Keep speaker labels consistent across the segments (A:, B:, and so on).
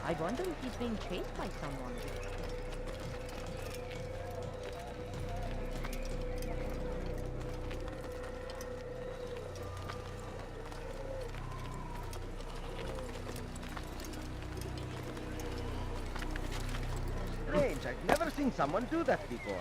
A: I wonder if he's being chased by someone.
B: Strange, I've never seen someone do that before.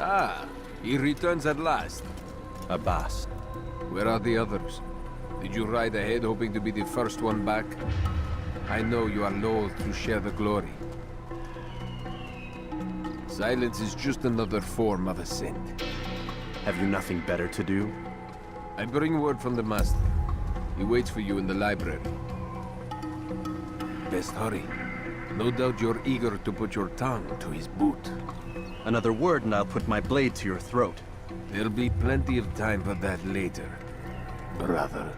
C: Ah, he returns at last.
D: Abbas.
C: Where are the others? Did you ride ahead hoping to be the first one back? I know you are loath to share the glory. Silence is just another form of assent.
D: Have you nothing better to do?
C: I bring word from the Master. He waits for you in the library. Best hurry. No doubt you're eager to put your tongue to his boot.
D: Another word and I'll put my blade to your throat.
C: There'll be plenty of time for that later, brother.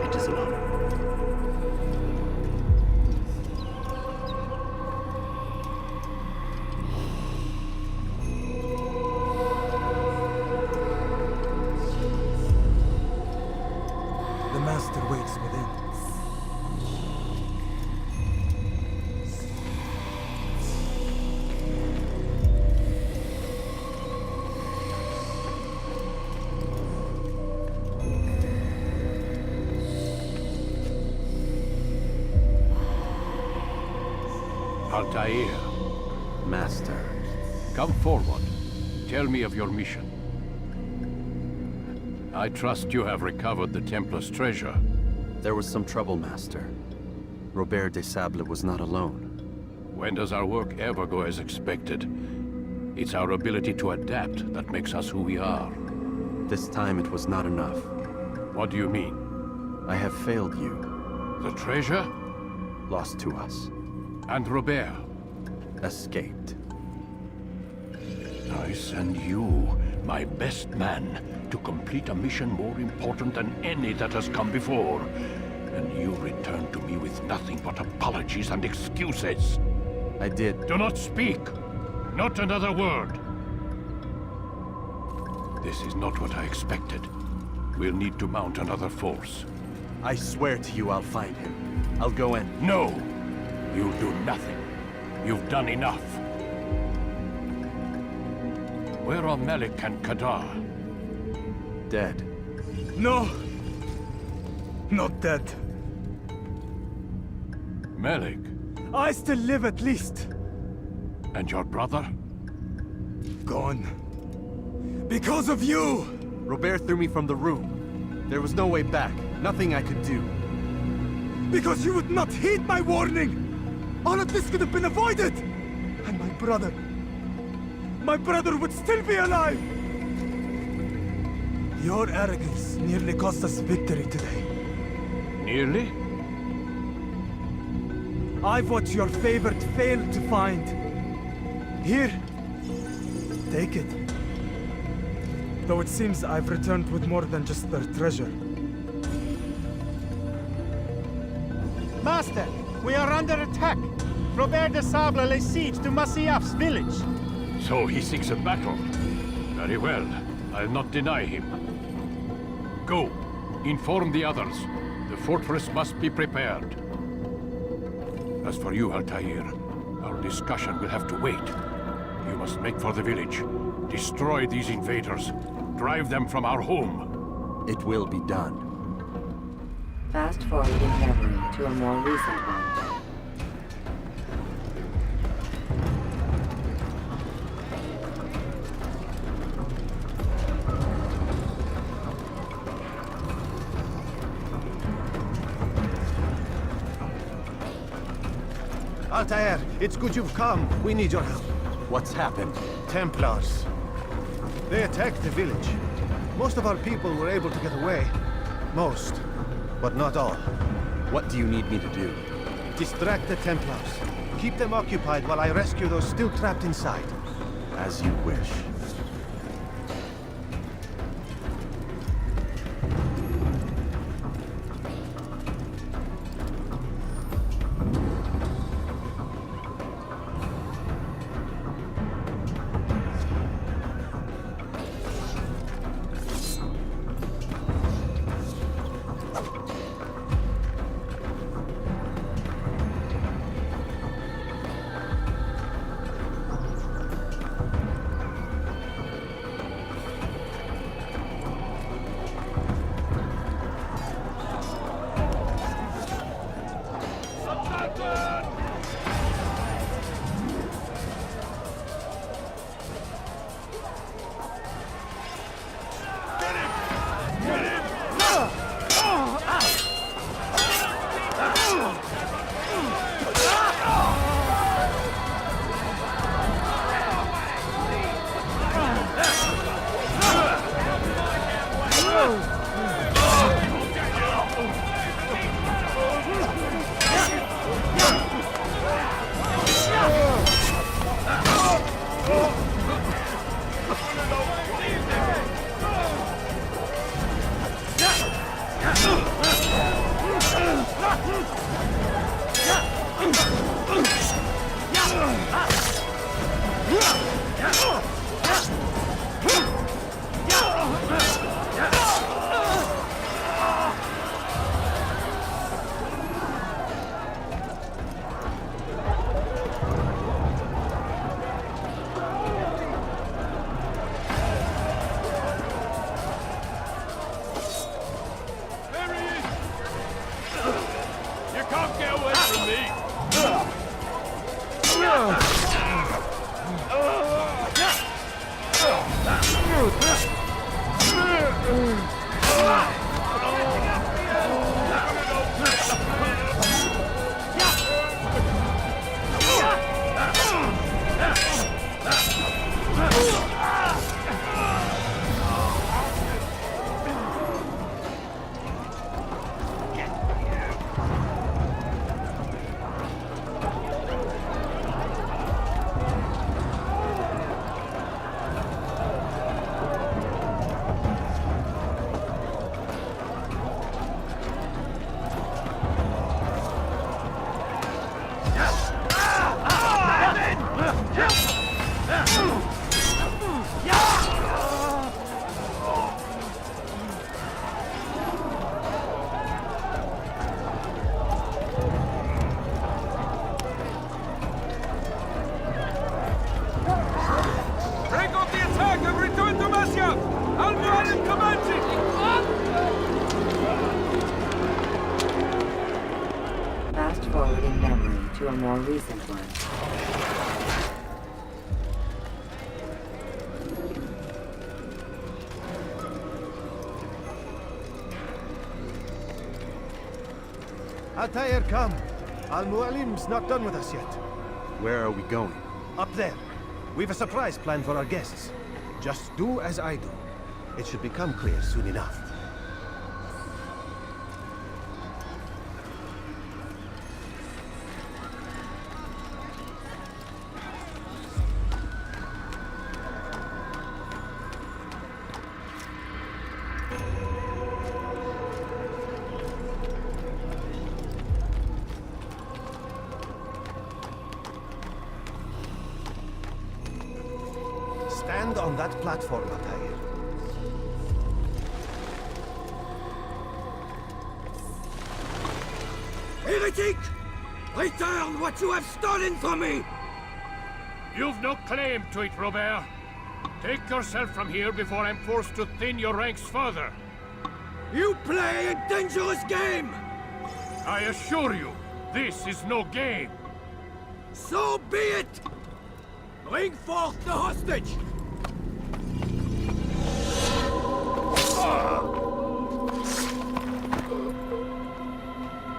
D: It is an honor.
E: The Master waits within.
F: Altair,
D: Master.
F: come forward. Tell me of your mission. I trust you have recovered the Templar's treasure.
D: There was some trouble, Master. Robert de Sable was not alone.
F: When does our work ever go as expected? It's our ability to adapt that makes us who we are.
D: This time it was not enough.
F: What do you mean?
D: I have failed you.
F: The treasure?
D: Lost to us.
F: And Robert?
D: Escaped.
F: I send you, my best man, to complete a mission more important than any that has come before. And you return to me with nothing but apologies and excuses.
D: I did.
F: Do not speak! Not another word! This is not what I expected. We'll need to mount another force.
D: I swear to you I'll find him. I'll go in.
F: No! You'll do nothing. You've done enough. Where are Melik and Kadar?
D: Dead.
E: No! Not dead.
F: Melik?
E: I still live at least.
F: And your brother?
E: Gone. Because of you!
D: Robert threw me from the room. There was no way back. Nothing I could do.
E: Because you would not heed my warning! All of this could have been avoided! And my brother would still be alive! Your arrogance nearly cost us victory today.
F: Nearly?
E: I've what your favorite failed to find. Here, take it. Though it seems I've returned with more than just their treasure.
G: Master, we are under attack. Robert de Sable lays siege to Masyaf's village.
F: So he seeks a battle. Very well. I'll not deny him. Go. Inform the others. The fortress must be prepared. As for you, Altair, our discussion will have to wait. You must make for the village. Destroy these invaders. Drive them from our home.
D: It will be done.
A: Fast forwarding memory to a more recent one.
B: Altair, it's good you've come. We need your help.
D: What's happened?
B: Templars. They attacked the village. Most of our people were able to get away. Most, but not all.
D: What do you need me to do?
B: Distract the Templars. Keep them occupied while I rescue those still trapped inside.
D: As you wish.
A: Fast forwarding memory to a more recent one.
B: Altair, come. Al-Mualim's not done with us yet.
D: Where are we going?
B: Up there. We've a surprise planned for our guests. Just do as I do. It should become clear soon enough. Stand on that platform, Altair.
H: Heretic! Return what you have stolen from me!
F: You've no claim to it, Robert. Take yourself from here before I'm forced to thin your ranks further.
H: You play a dangerous game!
F: I assure you, this is no game.
H: So be it! Bring forth the hostage!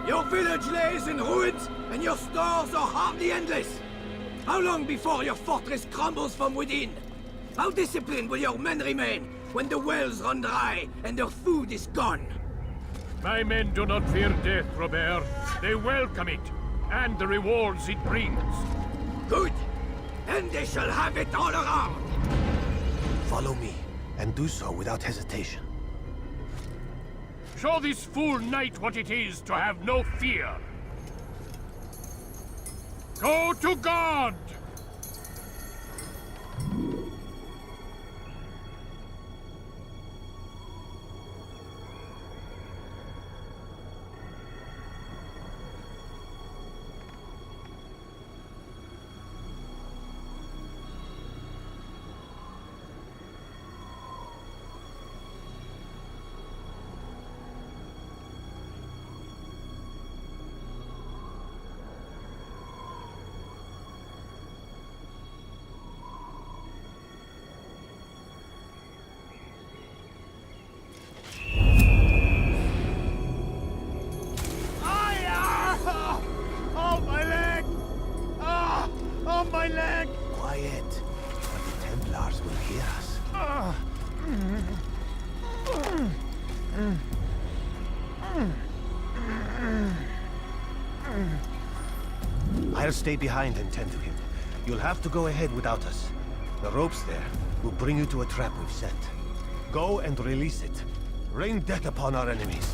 H: Your village lays in ruins, and your stores are hardly endless. How long before your fortress crumbles from within? How disciplined will your men remain when the wells run dry and their food is gone?
F: My men do not fear death, Robert. They welcome it, and the rewards it brings.
H: Good! Then they shall have it all around!
B: Follow me, and do so without hesitation.
F: Show this fool knight what it is to have no fear. Go to God!
G: My leg!
B: Quiet, or the Templars will hear us. I'll stay behind and tend to him. You'll have to go ahead without us. The ropes there will bring you to a trap we've set. Go and release it. Rain death upon our enemies.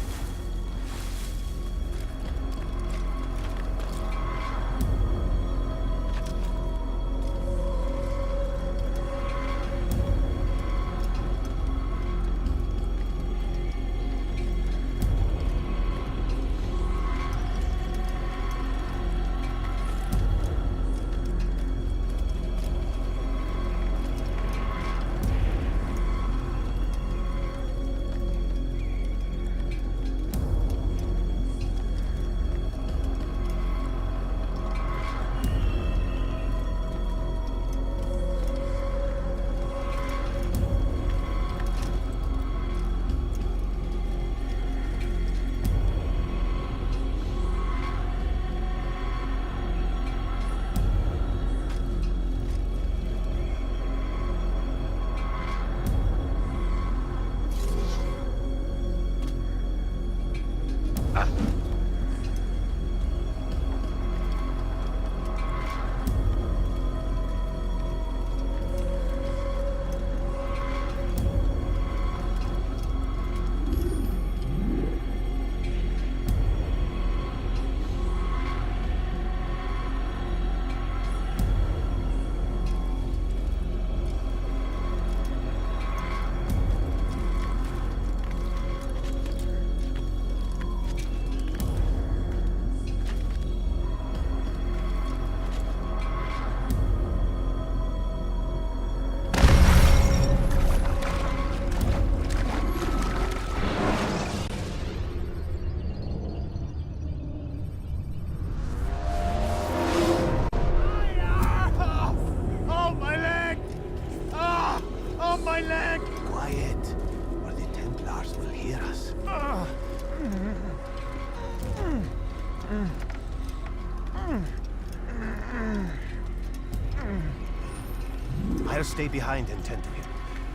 B: I'll stay behind and tend to him.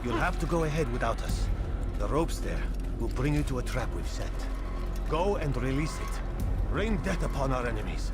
B: You'll have to go ahead without us. The ropes there will bring you to a trap we've set. Go and release it. Rain death upon our enemies.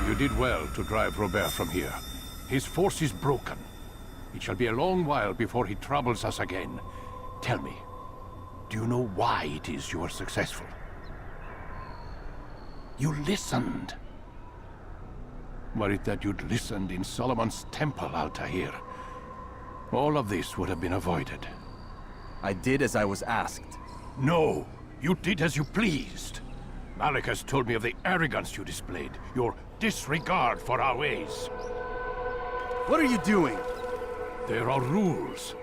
F: You did well to drive Robert from here. His force is broken. It shall be a long while before he troubles us again. Tell me, do you know why it is you are successful? You listened. Were it that you'd listened in Solomon's temple, Altair, all of this would have been avoided.
D: I did as I was asked.
F: No, you did as you pleased. Malik has told me of the arrogance you displayed, your disregard for our ways.
D: What are you doing?
F: There are rules.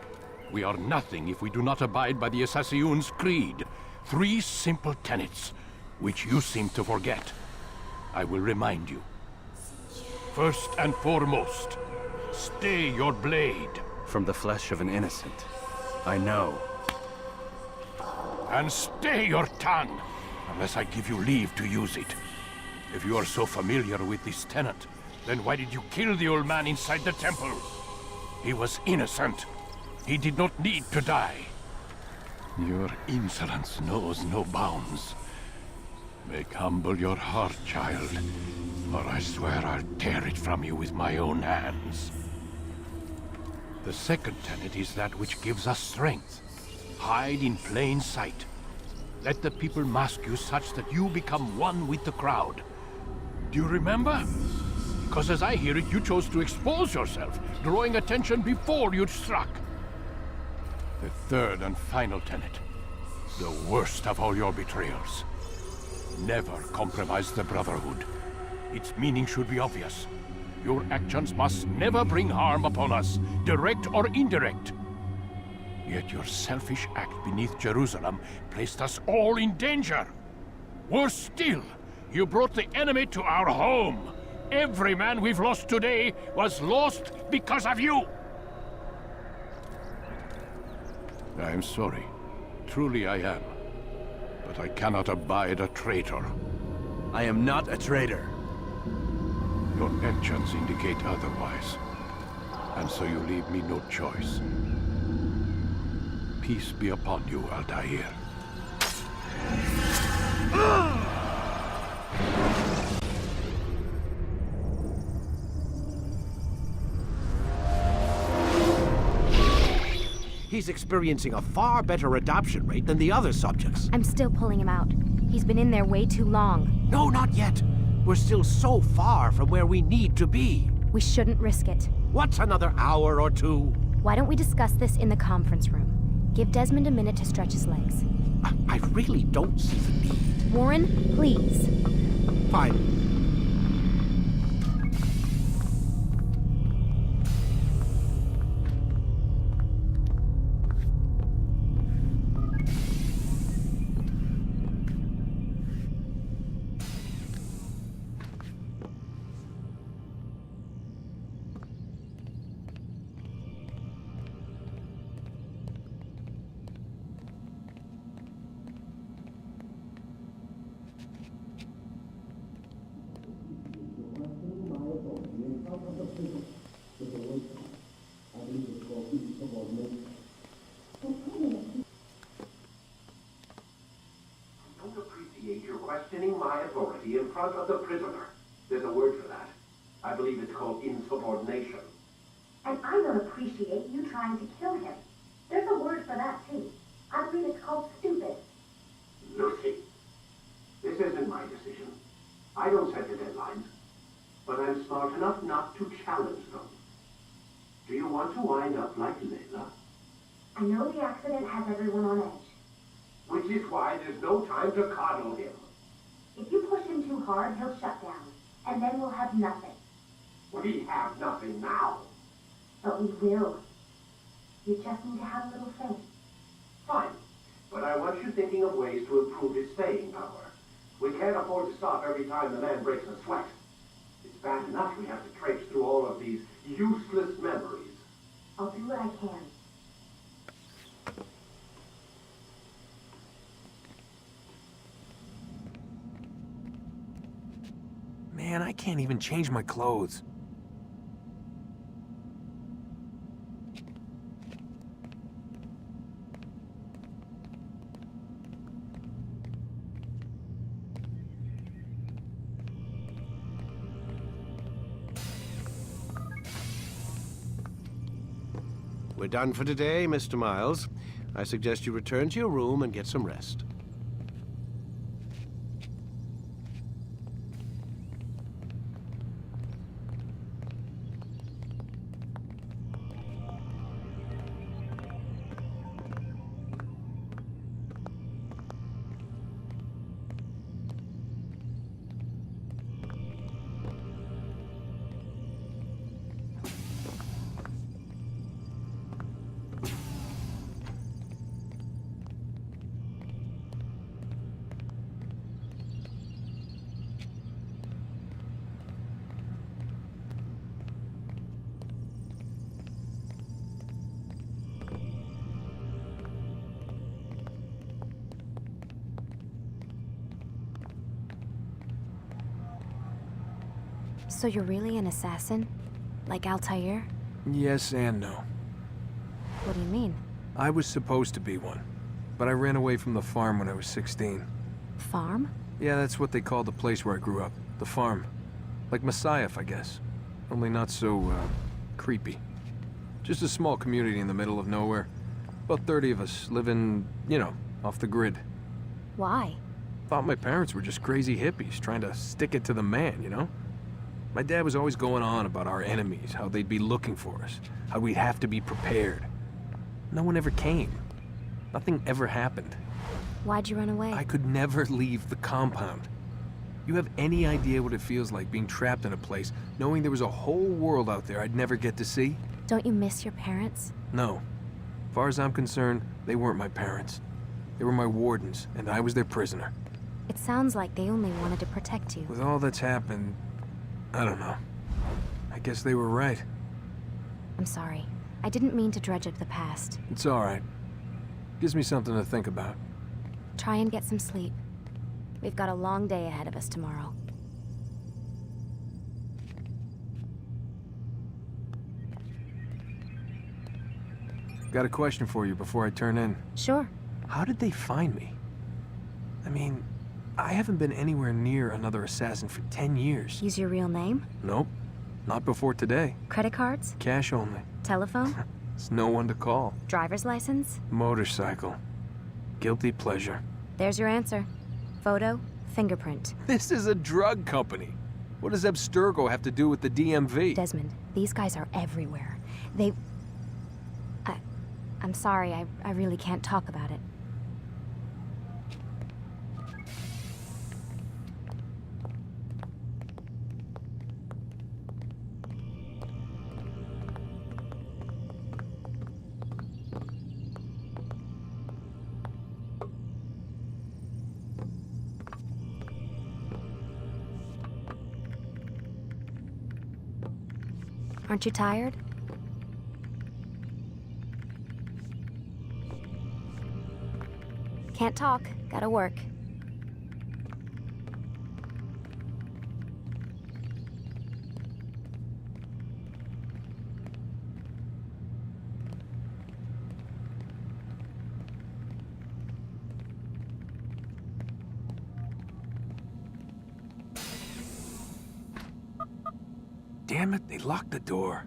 F: We are nothing if we do not abide by the Assassin's creed. 3 simple tenets, which you seem to forget. I will remind you. First and foremost, stay your blade.
D: From the flesh of an innocent. I know.
F: And stay your tongue, unless I give you leave to use it. If you are so familiar with this tenet, then why did you kill the old man inside the temple? He was innocent. He did not need to die. Your insolence knows no bounds. Make humble your heart, child, or I swear I'll tear it from you with my own hands. The second tenet is that which gives us strength. Hide in plain sight. Let the people mask you such that you become one with the crowd. Do you remember? Because as I hear it, you chose to expose yourself, drawing attention before you'd struck. The third and final tenet, the worst of all your betrayals. Never compromise the Brotherhood. Its meaning should be obvious. Your actions must never bring harm upon us, direct or indirect. Yet your selfish act beneath Jerusalem placed us all in danger. Worse still, you brought the enemy to our home. Every man we've lost today was lost because of you. I am sorry. Truly I am. But I cannot abide a traitor.
D: I am not a traitor.
F: Your actions indicate otherwise. And so you leave me no choice. Peace be upon you, Altair.
I: He's experiencing a far better adoption rate than the other subjects.
J: I'm still pulling him out. He's been in there way too long.
I: No, not yet. We're still so far from where we need to be.
J: We shouldn't risk it.
I: What's another hour or two?
J: Why don't we discuss this in the conference room? Give Desmond a minute to stretch his legs.
I: I really don't see the need.
J: Warren, please.
I: Fine.
K: Questioning my authority in front of the prisoner. There's a word for that. I believe it's called insubordination.
L: And I don't appreciate you trying to kill him. There's a word for that, too. I believe it's called stupid.
K: Lucy, this isn't my decision. I don't set the deadlines. But I'm smart enough not to challenge them. Do you want to wind up like Layla?
L: I know the accident has everyone on edge.
K: Which is why there's no time to coddle him.
L: If you push him too hard, he'll shut down. And then we'll have nothing.
K: We have nothing now.
L: But we will. You just need to have a little faith.
K: Fine. But I want you thinking of ways to improve his staying power. We can't afford to stop every time the man breaks a sweat. It's bad enough we have to traipse through all of these useless memories.
L: I'll do what I can.
C: Man, I can't even change my clothes.
I: We're done for today, Mr. Miles. I suggest you return to your room and get some rest.
J: So you're really an assassin? Like Altair?
C: Yes and no.
J: What do you mean?
C: I was supposed to be one, but I ran away from the farm when I was 16.
J: Farm?
C: Yeah, that's what they called the place where I grew up. The farm. Like Messiah, I guess. Only not so, creepy. Just a small community in the middle of nowhere. About 30 of us living, you know, off the grid.
J: Why?
C: Thought my parents were just crazy hippies trying to stick it to the man, you know? My dad was always going on about our enemies, how they'd be looking for us, how we'd have to be prepared. No one ever came. Nothing ever happened.
J: Why'd you run away?
C: I could never leave the compound. You have any idea what it feels like being trapped in a place, knowing there was a whole world out there I'd never get to see?
J: Don't you miss your parents?
C: No. As far as I'm concerned, they weren't my parents. They were my wardens, and I was their prisoner.
J: It sounds like they only wanted to protect you.
C: With all that's happened, I don't know. I guess they were right.
J: I'm sorry. I didn't mean to dredge up the past.
C: It's all right. Gives me something to think about.
J: Try and get some sleep. We've got a long day ahead of us tomorrow.
C: Got a question for you before I turn in.
J: Sure.
C: How did they find me? I mean, I haven't been anywhere near another assassin for 10 years.
J: Use your real name?
C: Nope. Not before today.
J: Credit cards?
C: Cash only.
J: Telephone?
C: There's no one to call.
J: Driver's license?
C: Motorcycle. Guilty pleasure.
J: There's your answer. Photo, fingerprint.
C: This is a drug company. What does Abstergo have to do with the DMV?
J: Desmond, these guys are everywhere. I'm sorry, I really can't talk about it. Aren't you tired? Can't talk. Gotta work.
C: Damn it, they locked the door.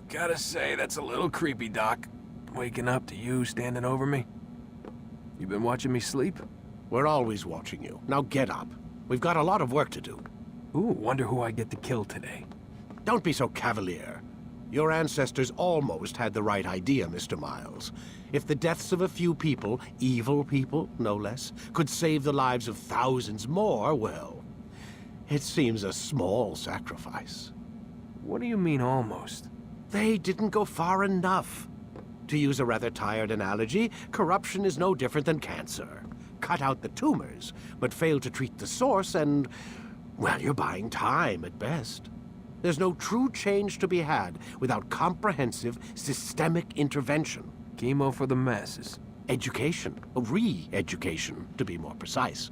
C: Gotta say, that's a little creepy, Doc. Waking up to you standing over me. You been watching me sleep?
I: We're always watching you. Now get up. We've got a lot of work to do.
C: Ooh, wonder who I get to kill today.
I: Don't be so cavalier. Your ancestors almost had the right idea, Mr. Miles. If the deaths of a few people, evil people, no less, could save the lives of thousands more, well, it seems a small sacrifice.
C: What do you mean, almost?
I: They didn't go far enough. To use a rather tired analogy, corruption is no different than cancer. Cut out the tumors, but fail to treat the source and, well, you're buying time at best. There's no true change to be had without comprehensive, systemic intervention.
C: Chemo for the masses.
I: Education, re-education, to be more precise.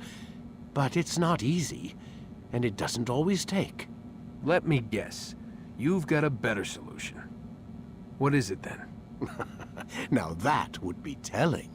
I: But it's not easy, and it doesn't always take.
C: Let me guess. You've got a better solution. What is it, then?
I: Now that would be telling.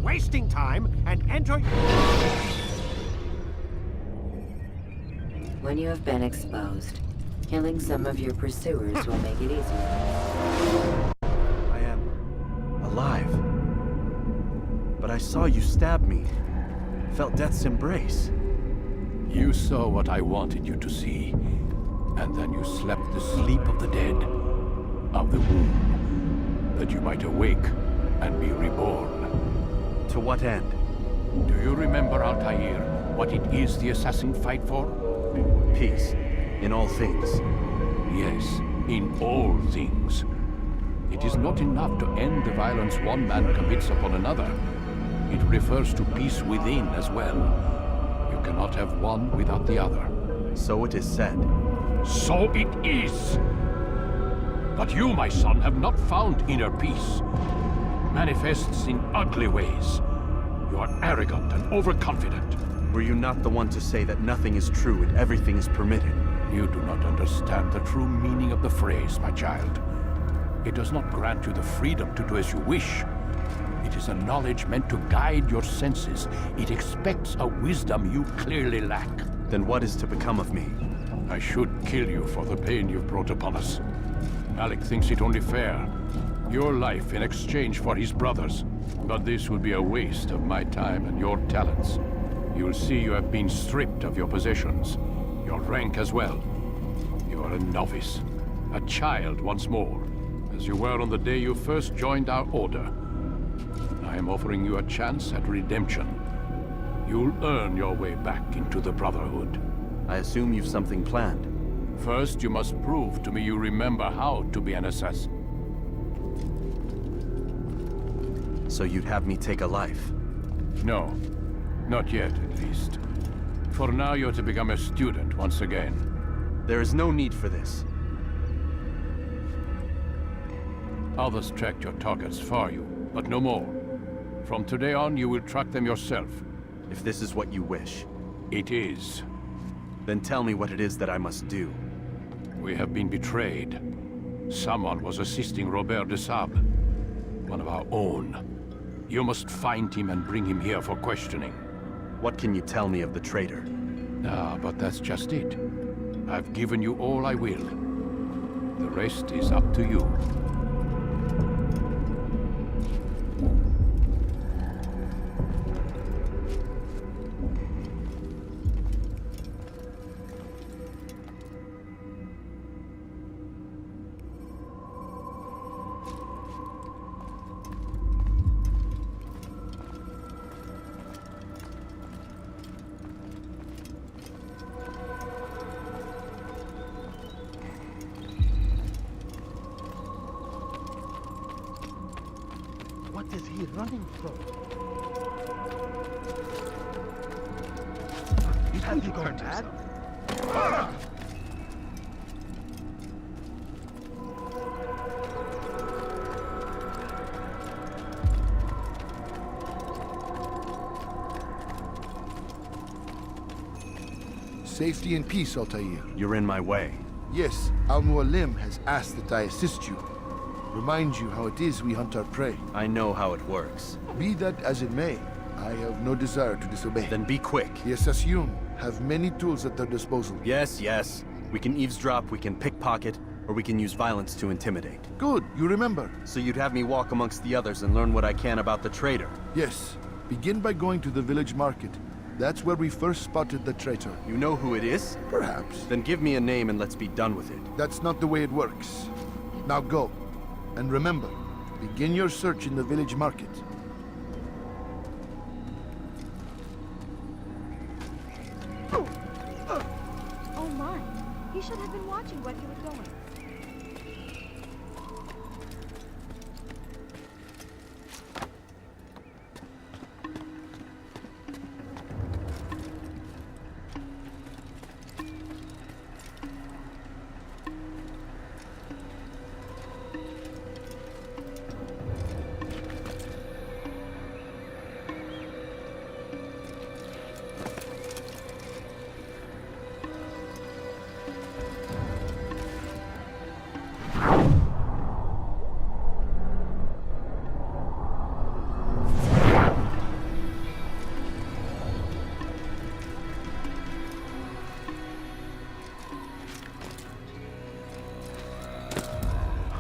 I: Wasting time and enter.
A: When you have been exposed, killing some of your pursuers will make it easier.
D: I am alive. But I saw you stab me. Felt death's embrace.
F: You saw what I wanted you to see, and then you slept the sleep of the dead, of the womb, that you might awake and be reborn.
D: To what end?
F: Do you remember, Altair, what it is the assassin fight for?
D: Peace. In all things.
F: Yes, in all things. It is not enough to end the violence one man commits upon another. It refers to peace within as well. You cannot have one without the other.
D: So it is said.
F: So it is! But you, my son, have not found inner peace. Manifests in ugly ways. You are arrogant and overconfident.
D: Were you not the one to say that nothing is true and everything is permitted?
F: You do not understand the true meaning of the phrase, my child. It does not grant you the freedom to do as you wish. It is a knowledge meant to guide your senses. It expects a wisdom you clearly lack.
D: Then what is to become of me?
F: I should kill you for the pain you've brought upon us. Alec thinks it only fair. Your life in exchange for his brother's. But this would be a waste of my time and your talents. You'll see you have been stripped of your possessions. Your rank as well. You are a novice. A child once more. As you were on the day you first joined our order. I am offering you a chance at redemption. You'll earn your way back into the Brotherhood.
D: I assume you've something planned.
F: First, you must prove to me you remember how to be an assassin.
D: So you'd have me take a life?
F: No. Not yet, at least. For now, you're to become a student once again.
D: There is no need for this.
F: Others tracked your targets for you, but no more. From today on, you will track them yourself.
D: If this is what you wish.
F: It is.
D: Then tell me what it is that I must do.
F: We have been betrayed. Someone was assisting Robert de Sable, one of our own. You must find him and bring him here for questioning.
D: What can you tell me of the traitor?
F: Ah, but that's just it. I've given you all I will. The rest is up to you.
B: What is he running from? Has he gone mad?
M: Safety and peace, Altair.
D: You're in my way.
M: Yes, Al-Mualim has asked that I assist you. Remind you how it is we hunt our prey.
D: I know how it works.
M: Be that as it may, I have no desire to disobey.
D: Then be quick.
M: The Assassin have many tools at their disposal.
D: Yes, yes. We can eavesdrop, we can pickpocket, or we can use violence to intimidate.
M: Good, you remember.
D: So you'd have me walk amongst the others and learn what I can about the traitor?
M: Yes. Begin by going to the village market. That's where we first spotted the traitor.
D: You know who it is?
M: Perhaps.
D: Then give me a name and let's be done with it.
M: That's not the way it works. Now go. And remember, begin your search in the village market.
L: Oh my. He should have been watching where he was going.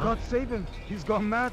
E: God save him. He's gone mad.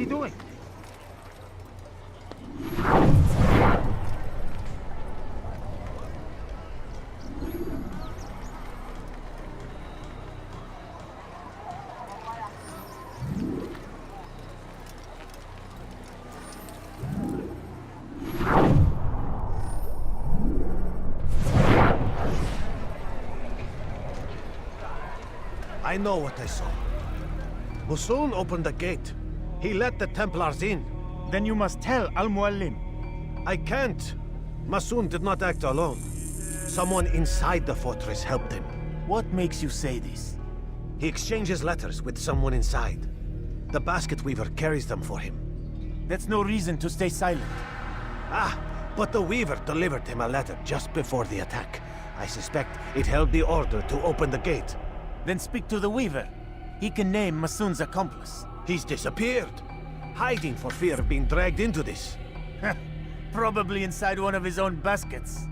G: doing?
B: I know what I saw. Musun opened the gate. He let the Templars in.
G: Then you must tell Al-Mualim.
B: I can't. Masun did not act alone. Someone inside the fortress helped him.
G: What makes you say this?
B: He exchanges letters with someone inside. The basket weaver carries them for him.
G: That's no reason to stay silent.
B: Ah, but the weaver delivered him a letter just before the attack. I suspect it held the order to open the gate.
G: Then speak to the weaver. He can name Masun's accomplice.
B: He's disappeared, hiding for fear of being dragged into this.
G: Probably inside one of his own baskets.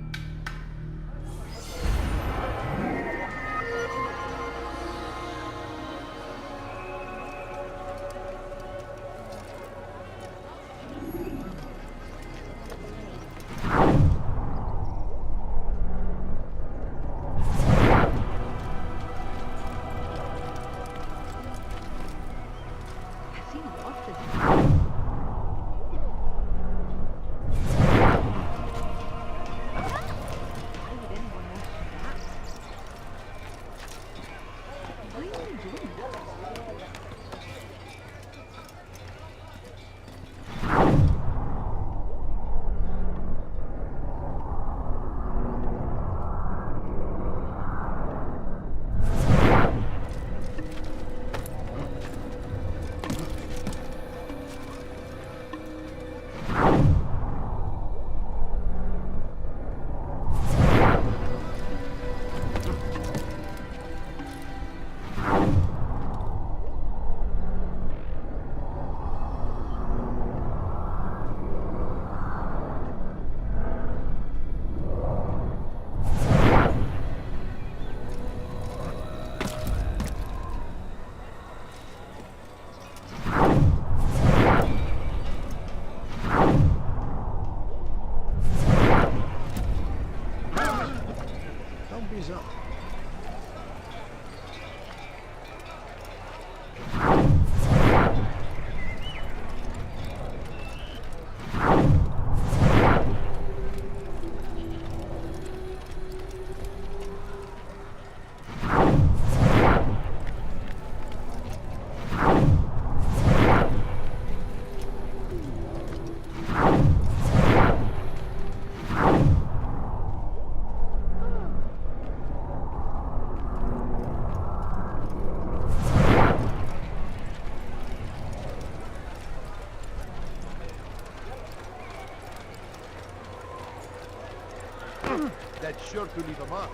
M: That's sure to leave a mark.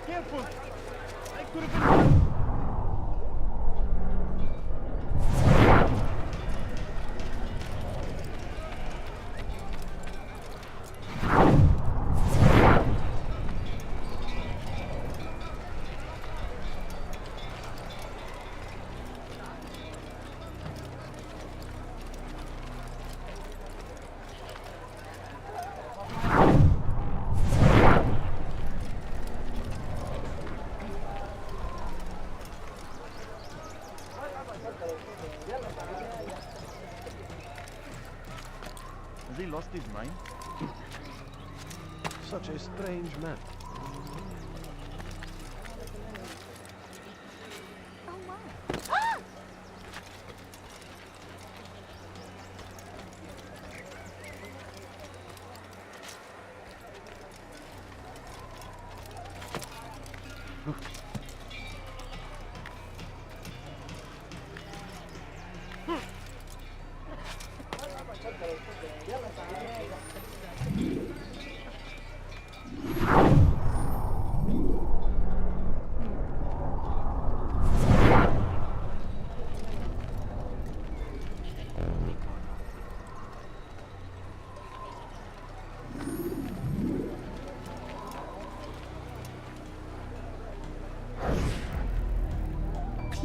G: Careful! I could have been...
D: Has he lost his mind?
B: Such a strange man.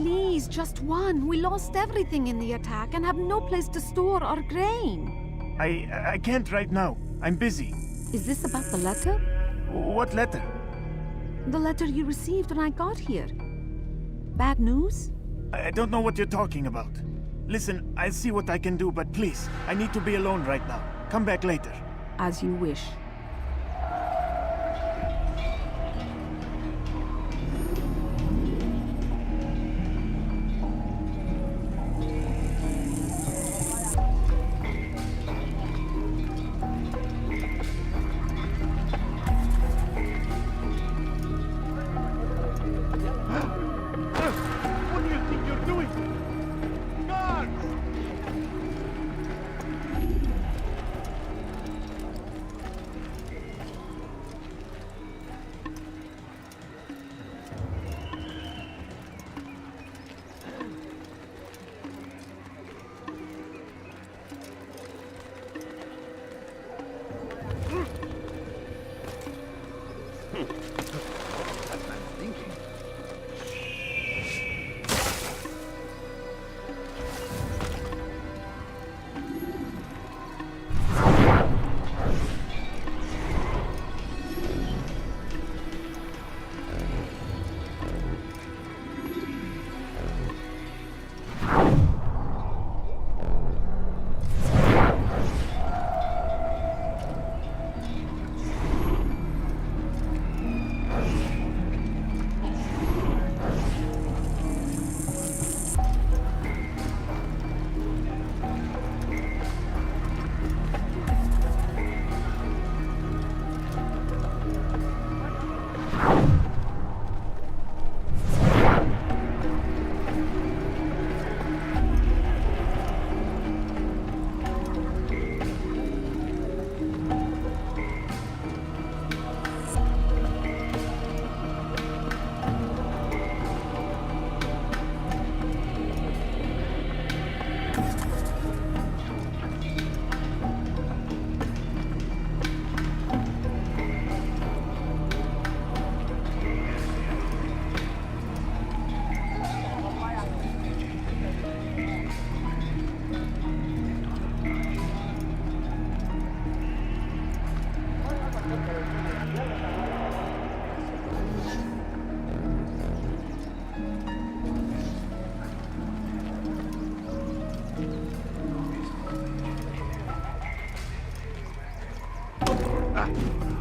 N: please, just one. We lost everything in the attack and have no place to store our grain.
E: I can't right now. I'm busy.
N: Is this about the letter?
E: What letter?
N: The letter you received when I got here. Bad news?
E: I don't know what you're talking about. Listen, I'll see what I can do, but please, I need to be alone right now. Come back later.
N: As you wish.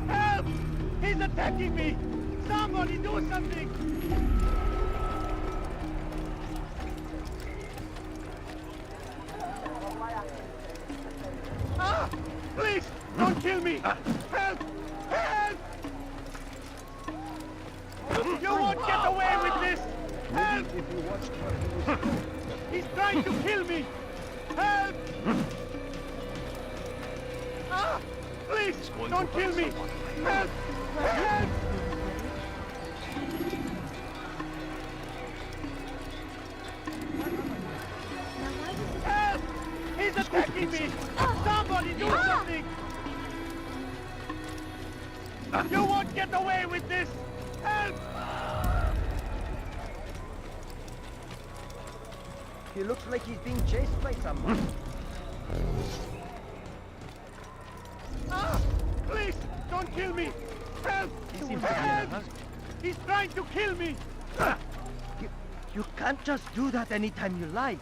G: Help! He's attacking me! Somebody do something! Ah! Please! Don't kill me! Help! Help! You won't get away with this! Help! He's trying to kill me! Help! Ah! Please! Don't kill me! Help! Help! Help! He's attacking me! Somebody do something! You won't get away with this! Help!
O: He looks like he's being chased by someone.
G: Ah! Please! Don't kill me! Help! Help! He's trying to kill me!
O: You can't just do that anytime you like.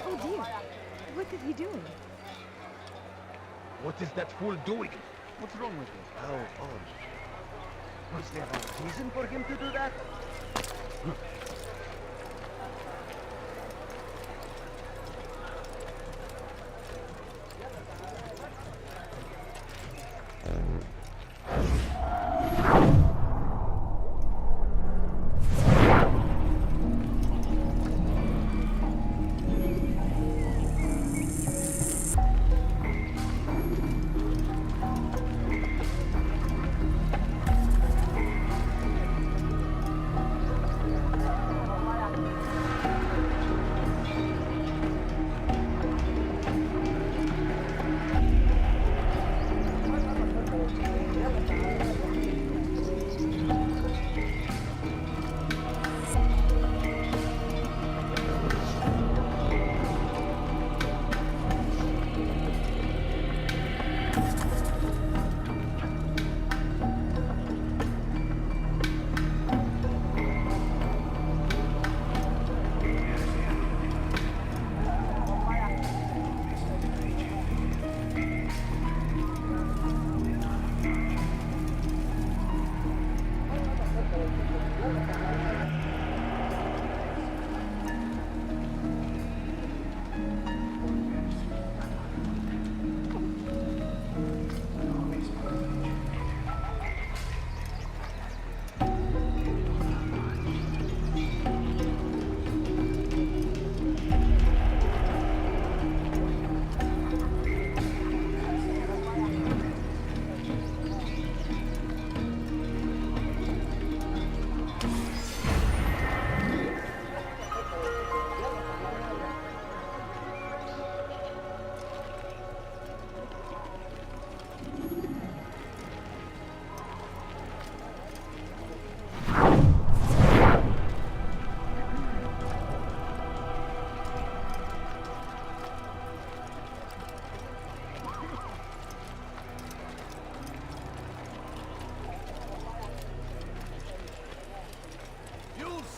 P: Oh dear. What is he doing?
K: What is that fool doing?
O: What's wrong with him? How odd. Was there a reason for him to do that?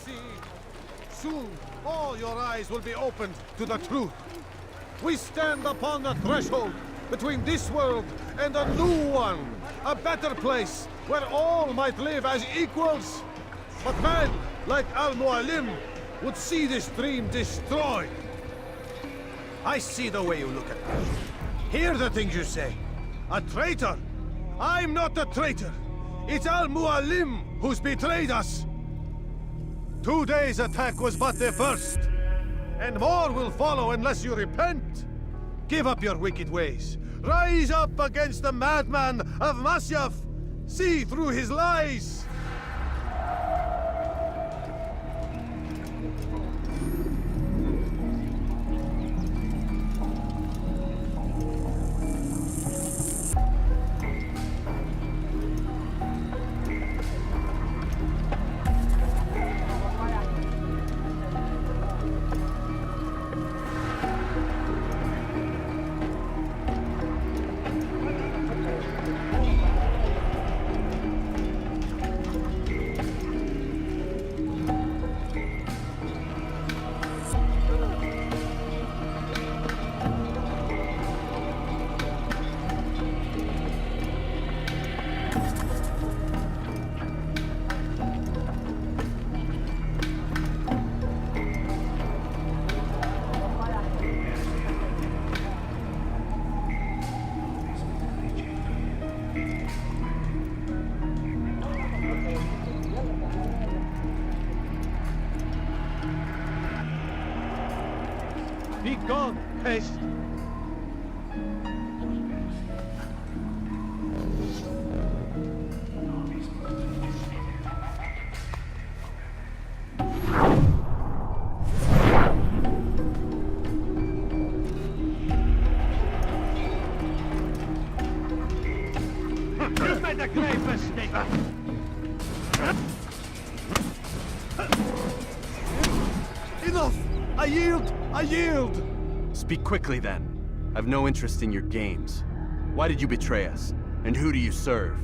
B: see. Soon, all your eyes will be opened to the truth. We stand upon the threshold between this world and a new one. A better place where all might live as equals. But man, like Al-Mualim, would see this dream destroyed. I see the way you look at me. Hear the things you say. A traitor? I'm not a traitor. It's Al-Mualim who's betrayed us. Today's attack was but the first. And more will follow unless you repent. Give up your wicked ways. Rise up against the madman of Masyaf. See through his lies. Be gone, pest!
G: You made a grave mistake!
B: Enough! I yield! I yield!
D: Speak quickly, then. I've no interest in your games. Why did you betray us? And who do you serve?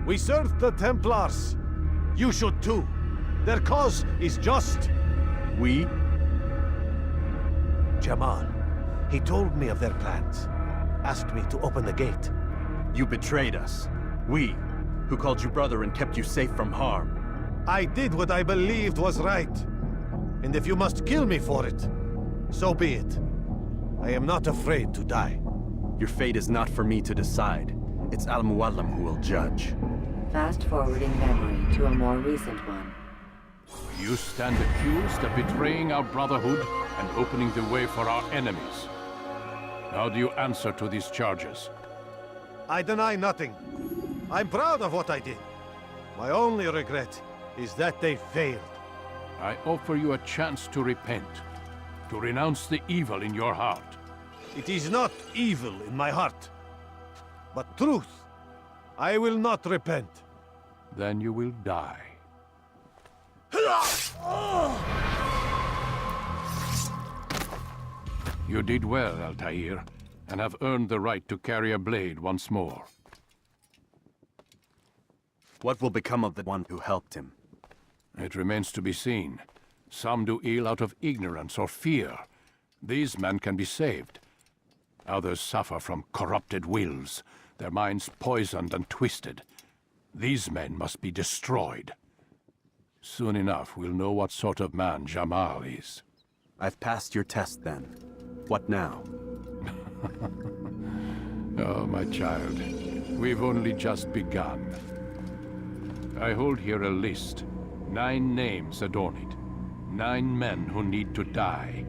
B: We serve the Templars. You should too. Their cause is just.
D: We?
B: Jamal. He told me of their plans. Asked me to open the gate.
D: You betrayed us. We, who called you brother and kept you safe from harm.
B: I did what I believed was right. And if you must kill me for it, so be it. I am not afraid to die.
D: Your fate is not for me to decide. It's Al-Mualim who will judge.
A: Fast-forwarding memory to a more recent one.
F: You stand accused of betraying our Brotherhood and opening the way for our enemies. How do you answer to these charges?
B: I deny nothing. I'm proud of what I did. My only regret is that they failed.
F: I offer you a chance to repent, to renounce the evil in your heart.
B: It is not evil in my heart, but truth. I will not repent.
F: Then you will die. You did well, Altair, and have earned the right to carry a blade once more.
D: What will become of the one who helped him?
F: It remains to be seen. Some do ill out of ignorance or fear. These men can be saved. Others suffer from corrupted wills, their minds poisoned and twisted. These men must be destroyed. Soon enough, we'll know what sort of man Jamal is.
D: I've passed your test, then. What now?
F: Oh, my child. We've only just begun. I hold here a list. 9 names adorn it. 9 men who need to die.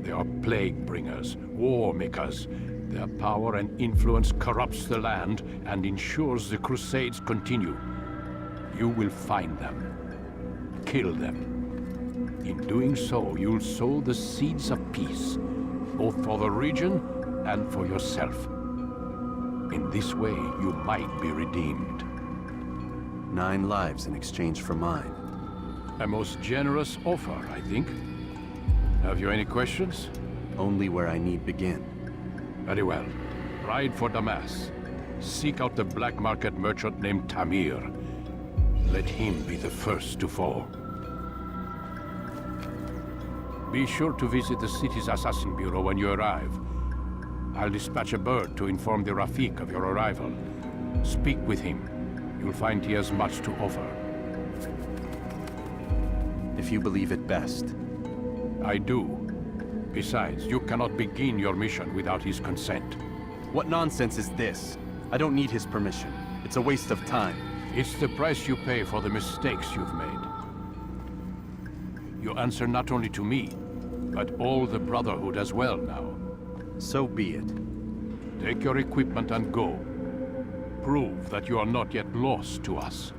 F: They are plague bringers, war makers. Their power and influence corrupts the land and ensures the Crusades continue. You will find them. Kill them. In doing so, you'll sow the seeds of peace, both for the region and for yourself. In this way, you might be redeemed.
D: 9 lives in exchange for mine.
F: A most generous offer, I think. Have you any questions?
D: Only where I need begin.
F: Very well. Ride for Damas. Seek out the black market merchant named Tamir. Let him be the first to fall. Be sure to visit the city's assassin bureau when you arrive. I'll dispatch a bird to inform the Rafik of your arrival. Speak with him. You'll find he has much to offer.
D: If you believe it best.
F: I do. Besides, you cannot begin your mission without his consent.
D: What nonsense is this? I don't need his permission. It's a waste of time.
F: It's the price you pay for the mistakes you've made. You answer not only to me, but all the Brotherhood as well now.
D: So be it.
F: Take your equipment and go. Prove that you are not yet lost to us.